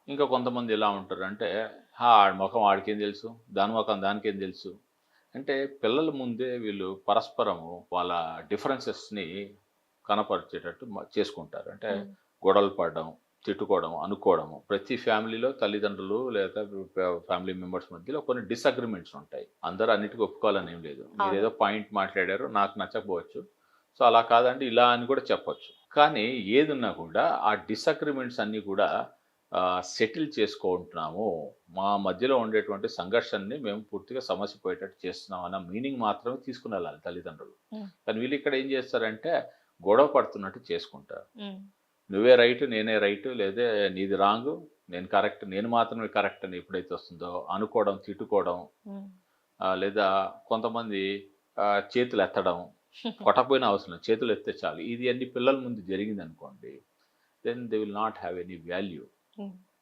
ఇంకా కొంతమంది ఎలా ఉంటారంటే, ఆడి మొఖం ఆడికేం తెలుసు, దాని మొఖం దానికేం తెలుసు. అంటే పిల్లల ముందే వీళ్ళు పరస్పరము వాళ్ళ డిఫరెన్సెస్‌ని కనపరిచేటట్టు చేసుకుంటారు. అంటే హ్మ్. గొడవలు పడడం, తిట్టుకోవడం, అనుకోవడము. ప్రతి ఫ్యామిలీలో తల్లిదండ్రులు లేదా ఫ్యామిలీ మెంబర్స్ మధ్యలో కొన్ని డిసగ్రీమెంట్స్ ఉంటాయి. అందరూ అన్నిటికి ఒప్పుకోవాలని ఏం లేదు. అవును. మీరేదో పాయింట్ మాట్లాడారు, నాకు నచ్చకపోవచ్చు. సో, అలా కాదండి ఇలా అని కూడా చెప్పొచ్చు. కానీ ఏదున్నా కూడా ఆ డిసగ్రీమెంట్స్ అన్నీ కూడా సెటిల్ చేసుకుంటున్నాము. మా మధ్యలో ఉండేటువంటి సంఘర్షణని మేము పూర్తిగా సమస్య పోయేటట్టు చేస్తున్నాం అన్న మీనింగ్ మాత్రమే తీసుకొనెళ్ళాలి తల్లిదండ్రులు. హ్మ్. కానీ వీళ్ళిక్కడ ఏం చేస్తారంటే, గొడవ పడుతున్నట్టు చేసుకుంటారు. హ్మ్. నువ్వే రైట్, నేనే రైట్ లేదా నీది రాంగు, నేను కరెక్ట్, నేను మాత్రమే కరెక్ట్ అని ఎప్పుడైతే వస్తుందో అనుకోవడం, తిట్టుకోవడం హ్మ్. లేదా కొంతమంది చేతులెత్తడం, కొట్టకపోయినా అవసరం లేదు. చేతులెత్తితే చాలు. ఇది అన్ని పిల్లల ముందు జరిగిందనుకోండి, then they will not have any value. హ్మ్.